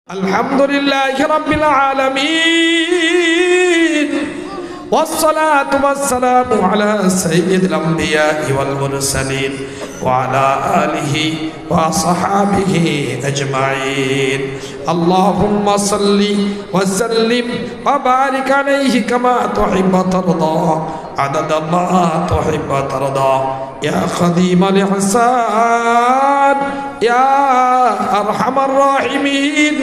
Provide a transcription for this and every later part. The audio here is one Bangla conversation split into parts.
আলহামদুলিল্লাহি রাব্বিল আলামিন ওয়াসসালাতু ওয়াসসালামু আলা সাইয়্যিদিল আমবিয়া'i ওয়াল মুরসালিন ওয়া আলা আলিহি ওয়া সাহবিহি আজমাইন। আল্লাহুম্মা সাল্লি ওয়া সাল্লিম ওয়া বারিক আলাইহি কামা তুহিব্বু তারদা আদাদা মা তুহিব্বু তারদা ইয়া খাদিমাল ইহসান ইয়া আরহামার রাহিমিন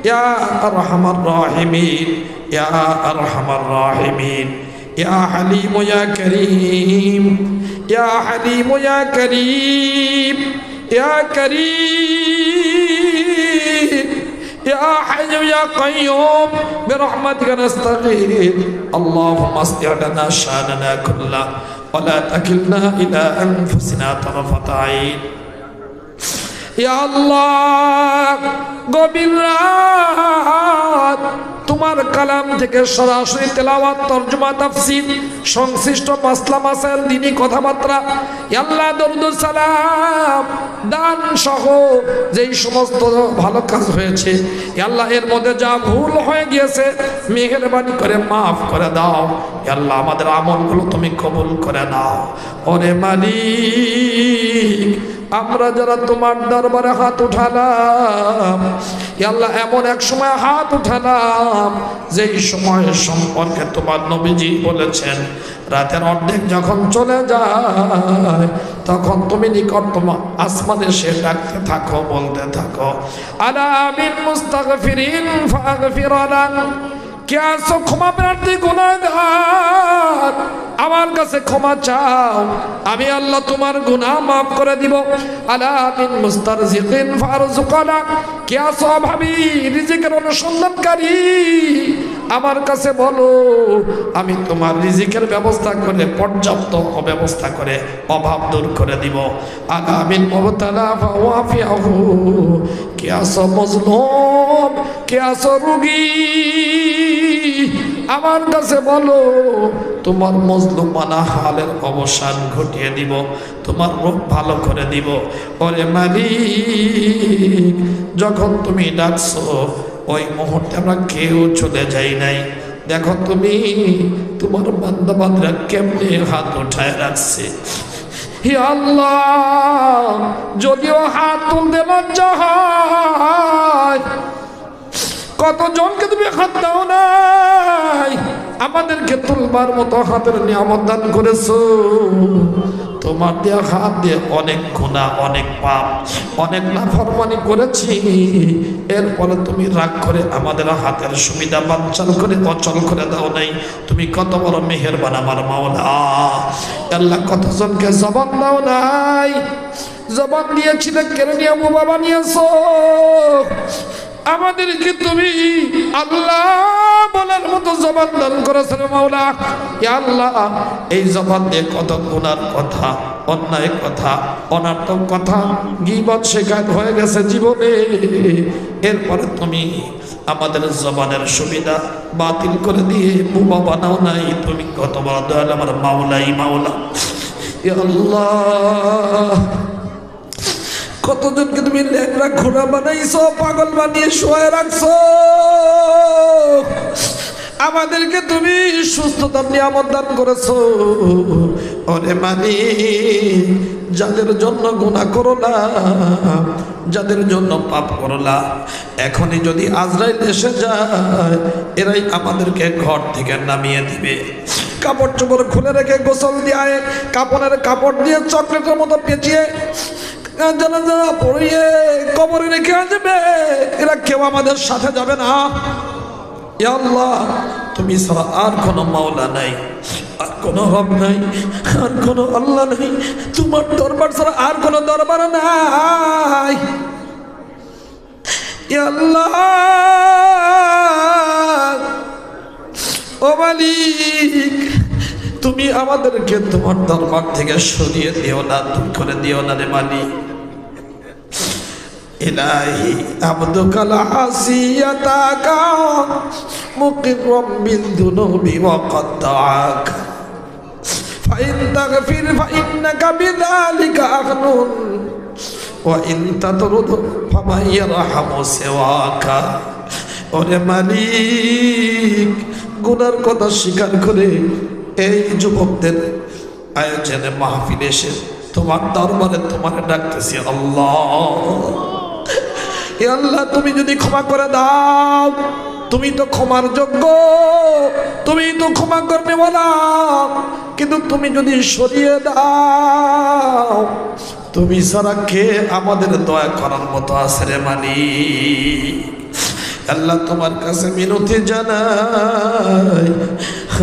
ইয়া আরহামার রাহিমিন ইয়া আরহামার রাহিমিন ইয়া হালিম ইয়া করিম ইয়া হালিম ইয়া করিম ইয়া করিম ইয়া হায়্যু ইয়া কাইয়্যুম বিরহমাতিকা নাস্তাগীথ। আল্লাহুম্মা আসলিহ লানা শা'নানা কুল্লাহু ওয়া লা তাকিলনা ইলা আনফুসিনা তারফাতা আইন। ইয়া আল্লাহ, গভীর রাত তোমার কালাম থেকে সরাসরি তেলাওয়াত, তরজমা, তাফসীর, সংশ্লিষ্ট মাসলা মাসাইল, দ্বীনি কথাবার্তা, ইয়া আল্লাহ দরুদ সালাম দান সহ যেই সমস্ত ভালো কাজ হয়েছে, ইয়া আল্লাহ এর মধ্যে যা ভুল হয়ে গিয়েছে মেহেরবানি করে মাফ করে দাও। ইয়া আল্লাহ আমাদের আমলগুলো তুমি কবুল করে নাও। ওরে মালিক, আমরা যারা তোমার দরবারে হাত উঠালাম, ইয়া আল্লাহ এমন এক সময় হাত উঠালাম যেই সময় সম্পর্কে তোমার নবীজি বলেছেন রাতের অর্ধেক যখন চলে যায় তখন তুমি নিকটতম আসমানে সে ডাকতে থাকো, বলতে থাকো আলা মিন মুস্তাগফিরিন ফাগফির লানা। কে আছো ক্ষমা প্রার্থী গুনাহগার, আমার কাছে ক্ষমা চাও, আমি আল্লাহ তোমার গুনাহ মাফ করে দিব। আলা মিন মুস্তারজিকিন ফারজুকনা। কে আছো অভাবী, রিজিকের অনুসন্ধানকারী, আমার কাছে বলো, আমি তোমার রিজিকের ব্যবস্থা করে, পর্যাপ্ত ব্যবস্থা করে অভাব দূর করে দিব। আলা মিন মুবতালা ফাওয়াফিহু। কে আছো মজলুম, কে আছো রোগী, আমার কাছে বলো, তোমার মজলুমানা হালের অবসান ঘটিয়ে দিব, তোমার রোগ ভালো করে দিব। ওরে মালিক, যখন তুমি ডাকছো ওই মুহূর্তে আমরা কেউ চলে যাই নাই। দেখো তুমি তোমার বান্দা বান্দরা কেমনে হাত উঠায় রাখছে। হে আল্লাহ, যদিও হাত তুলতে লজ্জা হয়, কতজনকে তুমি হাত দাও নাই, আমাদেরকে তুলবার মতো হাতের নিয়ামত দান করেছো। তোমার দেয়া হাত দিয়ে অনেক গুনাহ, অনেক পাপ, অনেক নাফরমানি করেছি, এরপরে তুমি রাগ করে আমাদের হাতের সুবিধা বানচাল করে অচল করে দাও নাই। তুমি কত বড় মেহেরবান আমার মাওলা। আল্লাহ, কতজনকে জবান দাও নাই, জবান দিয়েছিলে কেড়ে নিয়ে বোবা বানিয়েছো। আমাদেরকে তুমি আল্লাহ বলার মতো জবান দান করেছেন মাওলা। ইয়া আল্লাহ, এই জবান দিয়ে কত গুনার কথা, অন্যায় কথা, অনার্থক কথা, গীবত শিকায়ত হয়ে গেছে জীবনে। এরপরে তুমি আমাদের জবানের সুবিধা বাতিল করে দিয়ে বোবা বানাও নাই। তুমি কত বড় দয়াল আমার মাওলাই মাওলা। ইয়া আল্লাহ, কতজনকে তুমি ল্যাংড়া ঘোড়া বানাইছো, পাগল বানিয়ে শোয়ে রাখছো। আমাদেরকে তুমি সুস্থতার নিয়ামত দান করেছো। ওরে মালিক, যাদের জন্য গুনাহ করলা, যাদের জন্য পাপ করলা, এখনই যদি আজরাইল এসে যায় এরাই আমাদেরকে ঘর থেকে নামিয়ে দিবে। কাপড় চোপড় খুলে রেখে গোসল দিয়ে, কাপড়ের কাপড় দিয়ে চকলেটের মতো পেঁচিয়ে জানাজা পড়িয়ে কবরে রেখে আসবে। এরা কেউ আমাদের সাথে যাবে না। ইয়া আল্লাহ, তুমি ছাড়া আর কোনো মাওলা নাই, আর কোনো রব নাই, আর কোনো আল্লাহ নাই। তোমার দরবার ছাড়া আর কোনো দরবার নাই। ইয়া আল্লাহ, ও মালিক, তুমি আমাদেরকে তোমার দরবার থেকে সরিয়ে দিও না, দূর করে দিও না রে মালিক। ইলাহি আবদুকাল আসিয়াতাকা মুকিররাম বিল দুনুবি ওয়া কদ্দাআক ফাইন তাগফির ফাইন্নাকা বিযালিকা আগনুন ওয়া ইন তাতরুদ ফামান ইয়ারহামু সিওয়াকা। ওরে মালিক, গুনার কথা স্বীকার করে এই যুবকদের আয়োজনে মাহফিল এসে তোমার দরবারে তোমার ডাকতেছি আল্লাহ। এ আল্লাহ, তুমি যদি ক্ষমা করে দাও, তুমি তো ক্ষমার যোগ্য, তুমি তো ক্ষমা করবে বলা, কিন্তু তুমি যদি সরিয়ে দাও, তুমি ছাড়া কে আমাদের দয়া করার মতো আছে রে মালিক। আল্লাহ, তোমার কাছে মিনতি জানাই,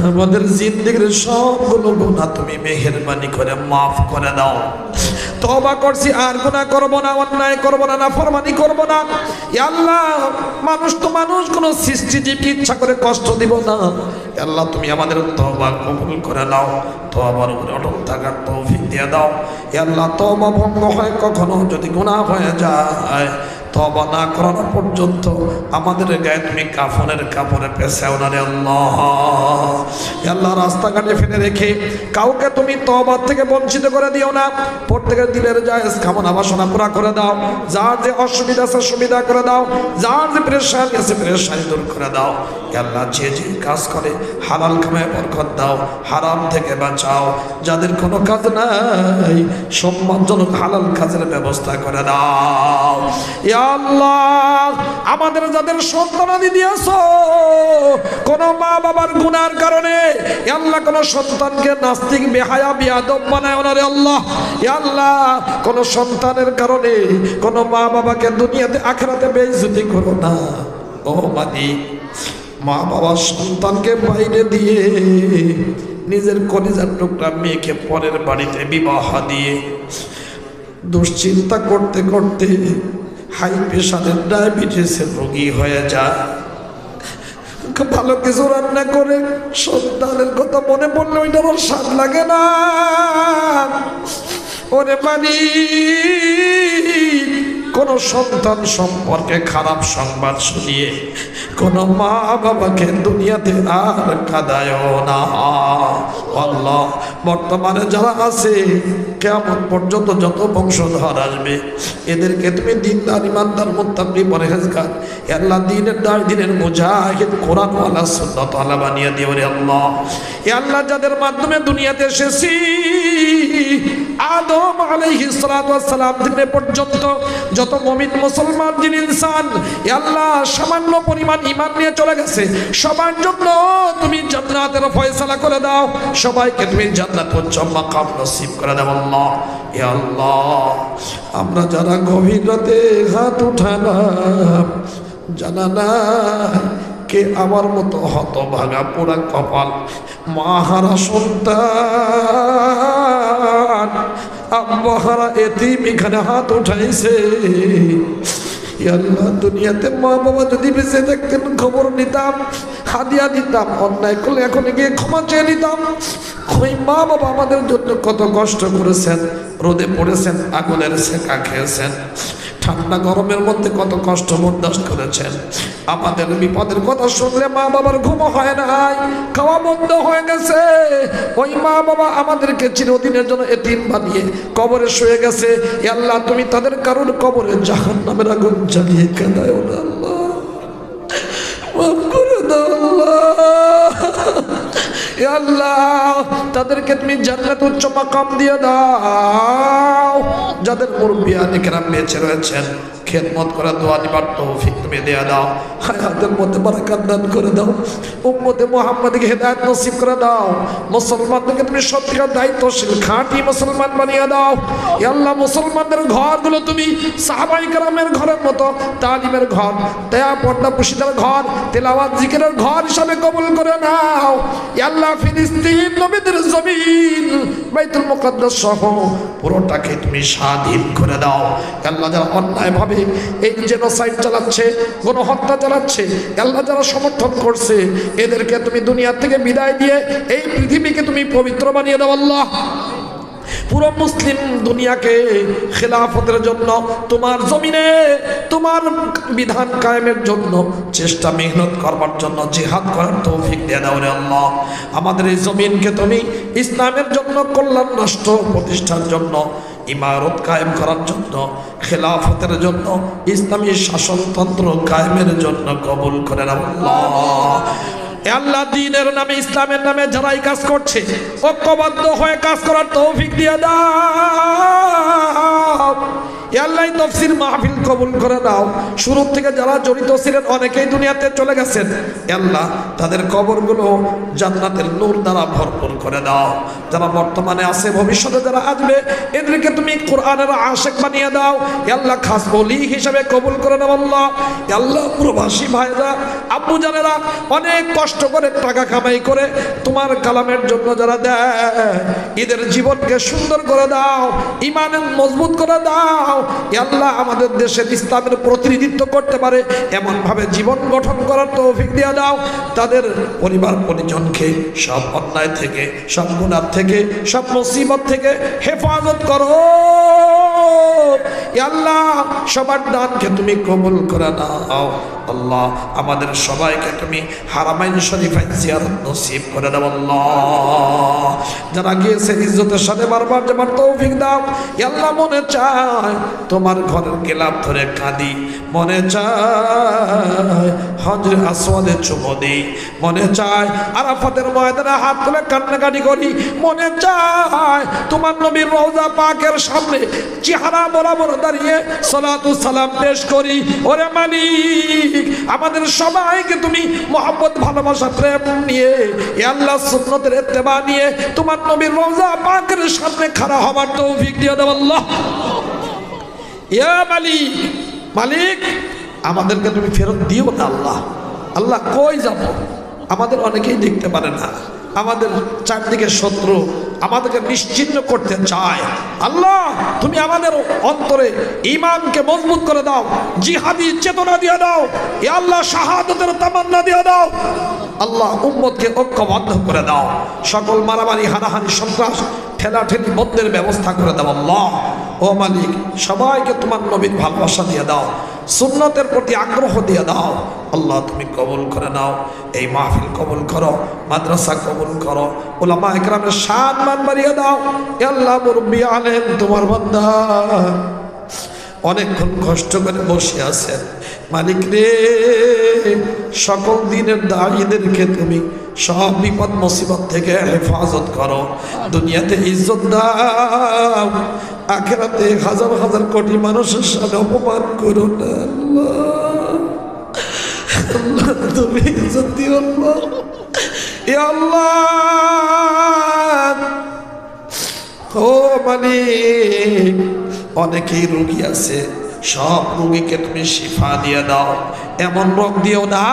আমাদের জিন্দেগির সবগুলো গুনাহ তুমি মেহেরবানি করে মাফ করে দাও। তওবা করছি, আর গুনাহ করব না, অন্যায় করব না, নাফরমানি করব না। ইয়া আল্লাহ, মানুষ তো মানুষ, কোনো সৃষ্টিজীবকে ইচ্ছা করে কষ্ট দিব না। ইয়া আল্লাহ, তুমি আমাদের তওবা কবুল করে নাও, তওবার উপরে অটল থাকার তৌফিক দিয়ে দাও। ইয়া আল্লাহ, তওবা ভঙ্গ হয় কখনো যদি গুনাহ হয়ে যায়, তওবা না করানো পর্যন্ত আমাদের গায়ে তুমি কাফনের কাপড়ে পেছাও না রে আল্লাহ। আল্লাহ, রাস্তাঘাটে ফেলে রেখে কাউকে তুমি তওবা থেকে বঞ্চিত করে দিও না। প্রত্যেকের দিলের জায়েজ কামনা বাসনা পুরা করে দাও। যার যে অসুবিধা আছে সুবিধা করে দাও, যার যে পেরেশানি আছে পেরেশানি দূর করে দাও। আল্লাহ, যে যে কাজ করে হালাল কামায় বরকত দাও, হারাম থেকে বাঁচাও। যাদের কোনো কাজ নাই সম্মানজনক হালাল কাজের ব্যবস্থা করে দাও। ইয়া আল্লাহ, আমাদের যাদের সন্তানাদি দিয়েছো, কোন মা বাবার গুনার কারণে আল্লাহ কোন সন্তানকে নাস্তিক বেহায়া বিয়াদব বানায় না রে আল্লাহ। ইয়া আল্লাহ, কোন সন্তানের কারণে কোন মা বাবাকে দুনিয়াতে আখিরাতে বেইজ্জতি করো না। ও মালিক, মা বাবার সন্তানকে বাইরে দিয়ে নিজের কলিজার টুকরা মেয়েকে পরের বাড়িতে বিবাহ দিয়ে দুশ্চিন্তা করতে করতে হাই প্রেশারের ডায়াবেটিসের রোগী হয়ে যায়। ভালো কিছু রান্না করে সন্তানের কথা মনে পড়লে ওইটা আমার স্বাদ লাগে না। ওরে মালিক, কোন সন্তান সম্পর্কে খারাপ সংবাদ শুনিয়ে কোন মা বাবাকে দুনিয়াতে আর কাঁদায়ও না আল্লাহ। বর্তমানে যারা আছে, কিয়ামত পর্যন্ত যত বংশধর আসবে, এদেরকে তুমি দিনদার ইমানদার মুত্তাকি পরহেজগার আল্লাহ, দিনের দায় দিনের মুজাহিদ কোরআনওয়ালা সুন্নাতওয়ালা বানিয়ে দিও রে আল্লাহ। এ আল্লাহ, যাদের মাধ্যমে দুনিয়াতে এসেছি, আদম আলাইহিস সালাতু ওয়াস সালাম থেকে পর্যন্ত যত মুমিন মুসলমান জিন ইনসান আল্লাহ সামান্য পরিমাণ ঈমান নিয়ে চলে গেছে, সবার জন্য তুমি জান্নাতের ফয়সালা করে দাও। সবাইকে তুমি জান্নাতুল উচ্চ মাকাম নসিব করে দাও আল্লাহ। ইয়া আল্লাহ, আমরা যারা গভীর রাতে হাত উঠালাম, জানা না কে আমার মতো হতভাগা পোড়া কপাল মাহারা সন্তান আব্বাহারা এতিম এখানে হাত উঠাইছে। আল্লাহ, দুনিয়াতে মা বাবা যদি বেঁচে থাকতেন খবর নিতাম, হাদিয়া দিতাম, অন্যায় করলে এখন গিয়ে ক্ষমা চেয়ে নিতাম। ওই মা বাবা আমাদের জন্য কত কষ্ট করেছেন, রোদে পড়েছেন, আগুনের সেকা খেয়েছেন, ঠান্ডা গরমের মধ্যে কত কষ্ট বরদাস্ত করেছেন। আমাদের বিপদের কথা শুনলে মা বাবার ঘুম হয় নাই, খাওয়া বন্ধ হয়ে গেছে। ওই মা বাবা আমাদেরকে চিরদিনের জন্য এতিম বানিয়ে কবরে শুয়ে গেছে। আল্লাহ, তুমি তাদের কারোর কবরে জাহান্নামের আগুন জ্বালিয়ে কাঁদায়ও না আল্লাহ, মাফ করে দাও আল্লাহ। আল্লাহ, তাদেরকে তুমি জান্নাতুল উচ্চ মাকাম দিয়ে দাও। যাদের মুরব্বিয়ানে কেরাম বেঁচে রয়েছেন, খেদমত করে দোয়া দিবার তৌফিক তুমি দিয়ে দাও। হায়াতের মধ্যে বারাকাত দান করে দাও। উম্মতে মুহাম্মাদকে হেদায়েত নসিব করে দাও। মুসলমানদেরকে তুমি সত্যিকার দায়িত্বশীল খাঁটি মুসলমান বানিয়ে দাও। ইয়া আল্লাহ, মুসলমানদের ঘরগুলো তুমি সাহাবায়ে কেরামের ঘরের মতো তালিমের ঘর, দয়া পর্দা পুশিদার ঘর, তেলাওয়াত জিকিরের ঘর হিসাবে কবুল করে নাও। ইয়া আল্লাহ, ফিলিস্তিন নবীদের জমিন বাইতুল মুকাদ্দাস সহ পুরোটাকে তুমি স্বাধীন করে দাও। আল্লাহ, যারা অন্যায়ভাবে এই জেনোসাইড চালাচ্ছে, গণহত্যা চালাচ্ছে, আল্লাহ যারা সমর্থন করছে, এদেরকে তুমি দুনিয়া থেকে বিদায় দিয়ে এই পৃথিবীকে তুমি পবিত্র বানিয়ে দাও আল্লাহ। পুরো মুসলিম দুনিয়াকে খেলাফতের জন্য, তোমার জমিনে তোমার বিধান কায়েমের জন্য চেষ্টা মেহনত করবার জন্য জিহাদ করার তৌফিক দিয়ে দাও রে আল্লাহ। আমাদের এই জমিনকে তুমি ইসলামের জন্য, কল্যাণ রাষ্ট্র প্রতিষ্ঠার জন্য ইমারত কায়েম করার জন্য, খেলাফতের জন্য, ইসলামী শাসনতন্ত্র কায়েমের জন্য কবুল করেন আল্লাহ। আল্লাহ দ্বীনের নামে, ইসলামের নামে যারাই কাজ করছে ঐক্যবদ্ধ হয়ে কাজ করার তৌফিক দিয়ে দাও। আল্লাহ তাফসীর মাহফিল কবুল করে দাও। শুরু থেকে যারা জড়িত ছিলেন অনেকেই দুনিয়াতে চলে গেছেন, আল্লাহ তাদের কবরগুলো জান্নাতের নূর দ্বারা ভরপুর করে দাও। যারা বর্তমানে আছে, ভবিষ্যতে যারা আসবে, এদেরকে তুমি কোরআনের আশিক বানিয়ে দাও। আল্লাহ খাস ওলি হিসেবে কবুল করে দাও আল্লাহ। আল্লাহ প্রবাসী ভাইরা, আব্বু জানেরা অনেক কষ্ট করে টাকা কামাই করে তোমার কালামের জন্য যারা দেয়, এদের জীবনকে সুন্দর করে দাও, ঈমানে মজবুত করে দাও। আল্লাহ আমাদের দেশের ইসলামের প্রতিনিধিত্ব করতে পারে এমন ভাবে জীবন গঠন করার তৌফিক দিয়ে দাও। তাদের পরিবার পরিজনকে সব অন্যায় থেকে, সব গুনাহ থেকে, সব মুসিবত থেকে হেফাজত করো আল্লাহ। সবার দানকে তুমি কবুল করে নাও আল্লাহ। আমাদের সবাইকে তুমি হারামাইন শরীফাইন জিয়ারত নসিব করে দাও আল্লাহ। যারা গিয়েছে ইজ্জতের সাথে বারবার যাবার তৌফিক দাও আল্লাহ। মনে চায় তোমার ঘরের গেলাপ ধরে কাঁদি, মনে চায় হজরে আসওয়াদে চুমো দিই, মনে চায় আরাফাতের ময়দানে হাত তুলে কান্নাকাটি করি, মনে চায় তোমার নবীর রওজা পাকের সামনে চেহারা বরাবর দাঁড়িয়ে সালাতু সালাম পেশ করি। ওরে মালিক, আমাদের সবাইকে তুমি মহব্বত, ভালোবাসা, প্রেম নিয়ে আল্লাহ সুন্নতের ইত্তেবা নিয়ে তোমার নবীর রওজা পাকের সামনে খাড়া হবার তৌফিক দিয়ে দাও আল্লাহ। ইয়া মালিক, মালিক আমাদেরকে তুমি ফেরত দিও না আল্লাহ। আল্লাহ কই যাব? আমাদের অনেকেই দেখতে পারে না, আমাদের চারদিকে শত্রু আমাদেরকে নিশ্চিহ্ন করতে চায়। আল্লাহ তুমি আমাদের অন্তরে ঈমানকে মজবুত করে দাও, জিহাদি চেতনা দিয়ে দাও এ আল্লাহ, শাহাদাতের তামান্না দিয়ে দাও আল্লাহ। উম্মতকে ঐক্যবদ্ধ করে দাও, সকল মারামারি, হানাহানি, সন্ত্রাস, ঠেলাঠেলি বন্ধের ব্যবস্থা করে দাও আল্লাহ। ও মালিক, সবাইকে তোমার নবীর ভালোবাসা দিয়ে দাও, সুন্নতের প্রতি আগ্রহ দিয়ে দাও আল্লাহ। তুমি কবুল করে নাও, এই মাহফিল কবুল করো, মাদ্রাসা কবুল করো, উলামা ইকরামের শান মান বাড়িয়ে দাও আল্লাহ। মুরব্বি আলেম তোমার বান্দা অনেকক্ষণ কষ্ট করে বসে আছেন, মালিক রে সকল দিনের দাঁড়িয়েদেরকে তুমি সব বিপদ মুসিবত থেকে হেফাজত করো, দুনিয়াতে ইজ্জত দাও, আখিরাতে হাজার হাজার কোটি মানুষের সামনে অপমান করো না আল্লাহ। আল্লাহ তুমি ইজ্জত দিও আল্লাহ। ইয়া আল্লাহ, ও মালিক অনেকেই রোগী আছে, সব রোগীকে তুমি শিফা দিয়ে দাও। এমন রোগ দিও না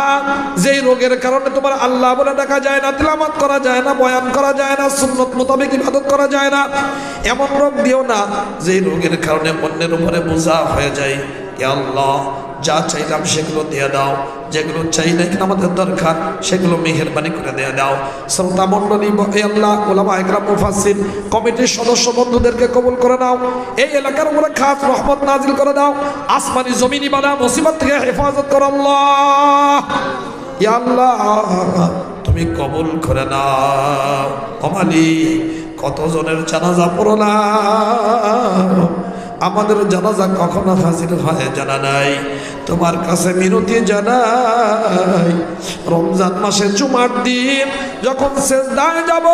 যেই রোগের কারণে তোমার আল্লাহ বলে ডাকা যায় না, তিলাওয়াত করা যায় না, বয়ান করা যায় না, সুন্নত মোতাবেক ইবাদত করা যায় না। এমন রোগ দিও না যেই রোগের কারণে অন্যের উপরে বোঝা হয়ে যায়। ইয়া আল্লাহ যা চাইলাম সেগুলো দিয়ে দাও, যেগুলো চাই না কিনা আমাদের দরকার সেগুলো মেহেরবানি করে দিয়ে দাও। শ্রোতা মণ্ডলী আল্লাহ, উলামা ইকরাম, মুফাসসির, কমিটির সদস্য বন্ধুদেরকে কবুল করে নাও, এই এলাকার উপরে খাস রহমত নাজিল করে দাও, আসমানি জমিনি বালা মুসিবত থেকে হেফাজত করো আল্লাহ। ইয়া আল্লাহ তুমি কবুল করে নাও। ও মালিক, কতজনের জানাজা পড়লাম, আমাদের জানাজা কখনো হাজির হয় জানা নাই। তোমার কাছে মিনতি জানাই, রমজান মাসে জুমার দিন যখন সেজদায় যাব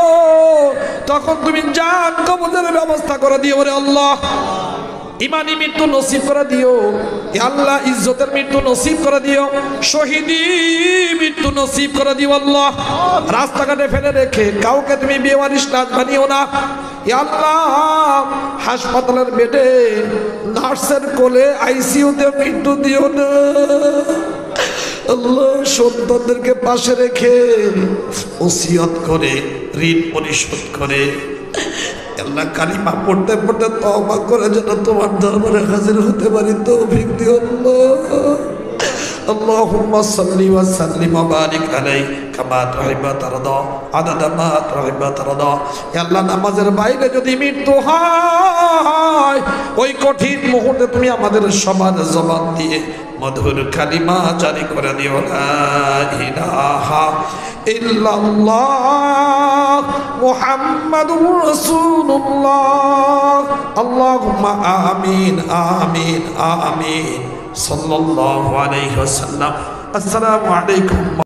তখন তুমি জান কবজের ব্যবস্থা করে দিও রে আল্লাহ। ইমানি মৃত্যু নসিব করে দিও আল্লাহ, ইজ্জতের মৃত্যু নসিব করে দিও, শহীদি মৃত্যু নসিব করে দিও আল্লাহ। রাস্তাঘাটে ফেলে রেখে কাউকে তুমি বেওয়ারিশ লাশ বানিও না আল্লাহ। হাসপাতালের বেডে নার্সের কোলে আইসিইউতে মৃত্যু দিও না আল্লাহ। সন্তানদেরকে পাশে রেখে ওসিয়ত করে ঋণ পরিশোধ করে আল্লাহ কালিমা পড়তে পড়তে তওবা করে যেন তোমার দরবারে হাজির হতে পারি তৌফিক দিও আল্লাহ। আল্লাহুম্মা সাল্লি ওয়া সাল্লিম ওয়া বারিক আলাইহি কামা তুহিব্বু তারদা আদাদা মা তুহিব্বু তারদা। ইয়া আল্লাহ, নামাজের বাইরে যদি মৃত্যু হয়, ওই কঠিন মুহূর্তে তুমি আমাদের সবার জবান দিয়ে মধুর কালিমা জারি করে দিও, লা ইলাহা ইল্লাল্লাহ মুহাম্মাদুর রাসূলুল্লাহ। আল্লাহুম্মা আমিন আমিন আমিন সাল্লাল্লাহু আলাইহি ওয়াসাল্লাম। আসসালামু আলাইকুম।